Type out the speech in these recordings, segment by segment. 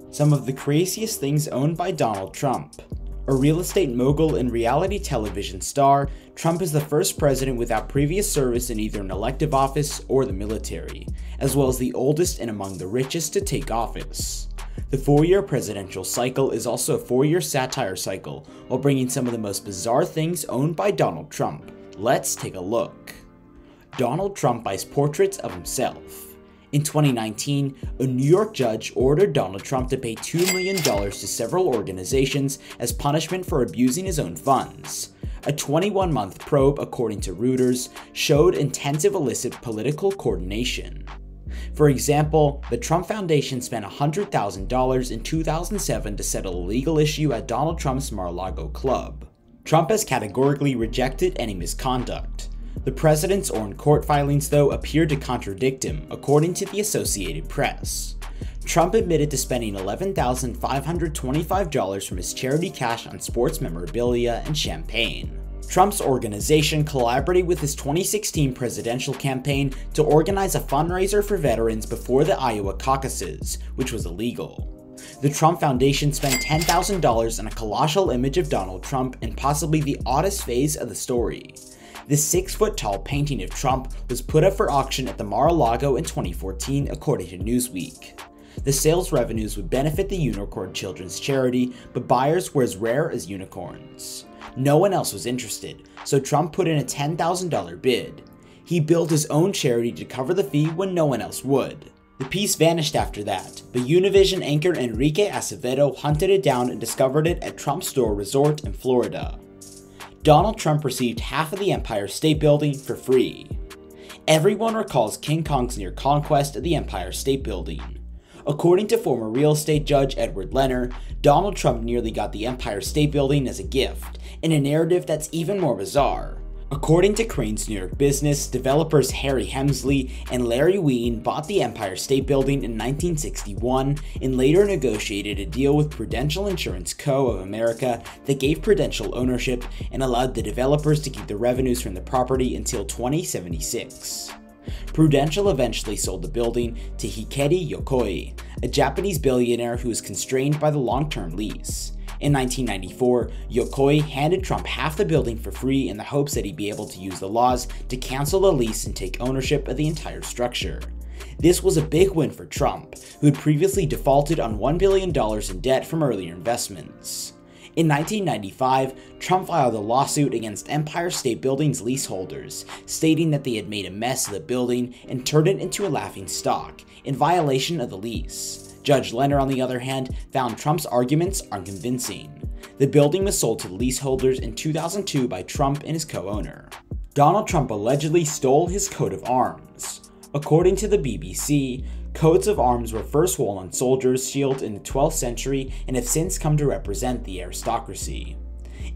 Some of the craziest things owned by Donald Trump. A real estate mogul and reality television star, Trump is the first president without previous service in either an elective office or the military, as well as the oldest and among the richest to take office. The 4-year presidential cycle is also a 4-year satire cycle, while bringing some of the most bizarre things owned by Donald Trump. Let's take a look. Donald Trump buys portraits of himself. In 2019, a New York judge ordered Donald Trump to pay $2 million to several organizations as punishment for abusing his own funds. A 21-month probe, according to Reuters, showed intensive illicit political coordination. For example, the Trump Foundation spent $100,000 in 2007 to settle a legal issue at Donald Trump's Mar-a-Lago club. Trump has categorically rejected any misconduct. The president's own court filings, though, appeared to contradict him, according to the Associated Press. Trump admitted to spending $11,525 from his charity cash on sports memorabilia and champagne. Trump's organization collaborated with his 2016 presidential campaign to organize a fundraiser for veterans before the Iowa caucuses, which was illegal. The Trump Foundation spent $10,000 on a colossal image of Donald Trump in possibly the oddest phase of the story. This 6-foot-tall painting of Trump was put up for auction at the Mar-a-Lago in 2014, according to Newsweek. The sales revenues would benefit the Unicorn Children's Charity, but buyers were as rare as unicorns. No one else was interested, so Trump put in a $10,000 bid. He built his own charity to cover the fee when no one else would. The piece vanished after that, but Univision anchor Enrique Acevedo hunted it down and discovered it at Trump's Store Resort in Florida. Donald Trump received half of the Empire State Building for free. Everyone recalls King Kong's near conquest of the Empire State Building. According to former real estate judge Edward Leonard, Donald Trump nearly got the Empire State Building as a gift, in a narrative that's even more bizarre. According to Crain's New York Business, developers Harry Hemsley and Larry Wien bought the Empire State Building in 1961 and later negotiated a deal with Prudential Insurance Co. of America that gave Prudential ownership and allowed the developers to keep the revenues from the property until 2076. Prudential eventually sold the building to Hikari Yokoi, a Japanese billionaire who was constrained by the long-term lease. In 1994, Yokoi handed Trump half the building for free in the hopes that he'd be able to use the laws to cancel the lease and take ownership of the entire structure. This was a big win for Trump, who had previously defaulted on $1 billion in debt from earlier investments. In 1995, Trump filed a lawsuit against Empire State Building's leaseholders, stating that they had made a mess of the building and turned it into a laughingstock, in violation of the lease. Judge Leonard, on the other hand, found Trump's arguments unconvincing. The building was sold to the leaseholders in 2002 by Trump and his co-owner. Donald Trump allegedly stole his coat of arms. According to the BBC, coats of arms were first worn on soldiers' shields in the 12th century and have since come to represent the aristocracy.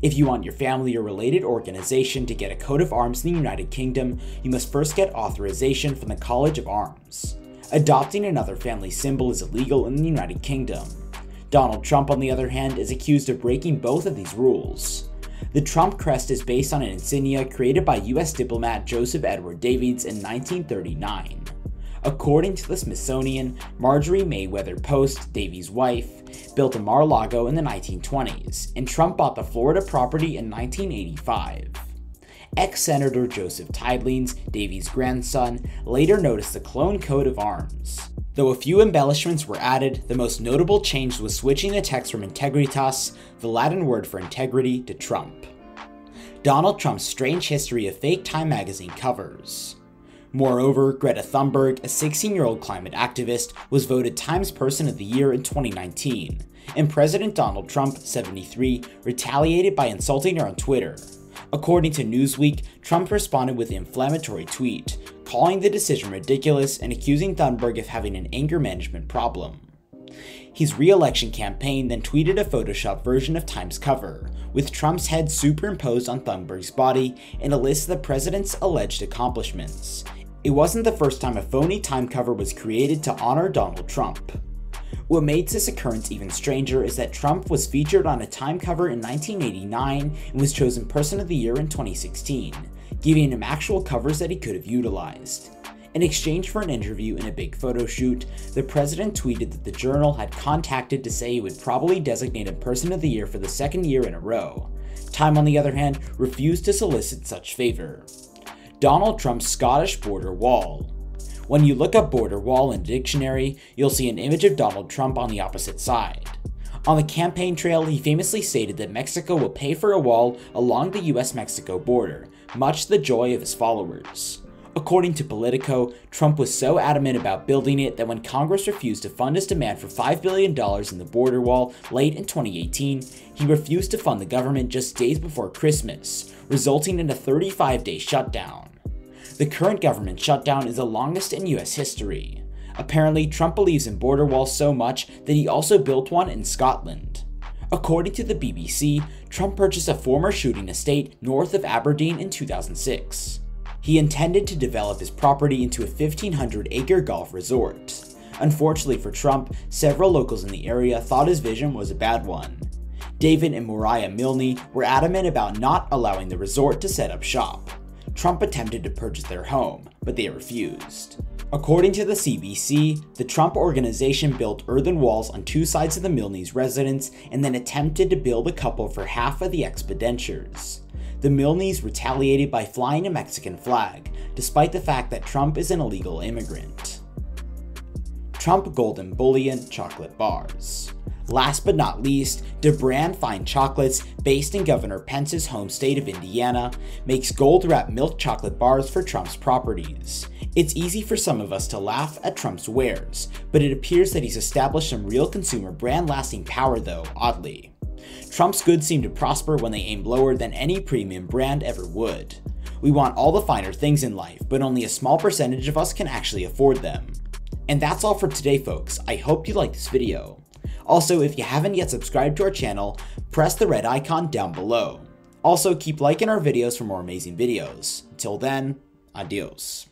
If you want your family or related organization to get a coat of arms in the United Kingdom, you must first get authorization from the College of Arms. Adopting another family symbol is illegal in the United Kingdom. Donald Trump, on the other hand, is accused of breaking both of these rules. The Trump crest is based on an insignia created by US diplomat Joseph Edward Davids in 1939. According to the Smithsonian, Marjorie Mayweather Post, Davies' wife, built a Mar-a-Lago in the 1920s, and Trump bought the Florida property in 1985. Ex-Senator Joseph Tiedlings, Davies' grandson, later noticed the clone coat of arms. Though a few embellishments were added, the most notable change was switching the text from integritas, the Latin word for integrity, to Trump. Donald Trump's strange history of fake Time magazine covers. Moreover, Greta Thunberg, a 16-year-old climate activist, was voted Times Person of the Year in 2019, and President Donald Trump, 73, retaliated by insulting her on Twitter. According to Newsweek, Trump responded with an inflammatory tweet, calling the decision ridiculous and accusing Thunberg of having an anger management problem. His re-election campaign then tweeted a Photoshop version of Time's cover, with Trump's head superimposed on Thunberg's body and a list of the president's alleged accomplishments. It wasn't the first time a phony Time cover was created to honor Donald Trump. What makes this occurrence even stranger is that Trump was featured on a Time cover in 1989 and was chosen Person of the Year in 2016, giving him actual covers that he could have utilized. In exchange for an interview and a big photo shoot, the president tweeted that the Journal had contacted to say he would probably designate him Person of the Year for the second year in a row. Time, on the other hand, refused to solicit such favor. Donald Trump's Scottish border wall. When you look up border wall in a dictionary, you'll see an image of Donald Trump on the opposite side. On the campaign trail, he famously stated that Mexico will pay for a wall along the US-Mexico border, much to the joy of his followers. According to Politico, Trump was so adamant about building it that when Congress refused to fund his demand for $5 billion in the border wall late in 2018, he refused to fund the government just days before Christmas, resulting in a 35-day shutdown. The current government shutdown is the longest in US history. Apparently, Trump believes in border walls so much that he also built one in Scotland. According to the BBC, Trump purchased a former shooting estate north of Aberdeen in 2006. He intended to develop his property into a 1,500-acre golf resort. Unfortunately for Trump, several locals in the area thought his vision was a bad one. David and Mariah Milne were adamant about not allowing the resort to set up shop. Trump attempted to purchase their home, but they refused. According to the CBC, the Trump organization built earthen walls on two sides of the Milne's residence and then attempted to bill the couple for half of the expenditures. The Milnes retaliated by flying a Mexican flag, despite the fact that Trump is an illegal immigrant. Trump Golden Bullion chocolate bars. Last but not least, DeBrand Fine Chocolates, based in Governor Pence's home state of Indiana, makes gold-wrapped milk chocolate bars for Trump's properties. It's easy for some of us to laugh at Trump's wares, but it appears that he's established some real consumer brand-lasting power though, oddly. Trump's goods seem to prosper when they aim lower than any premium brand ever would. We want all the finer things in life, but only a small percentage of us can actually afford them. And that's all for today, folks. I hope you liked this video. Also, if you haven't yet subscribed to our channel, press the red icon down below. Also, keep liking our videos for more amazing videos. Until then, adios.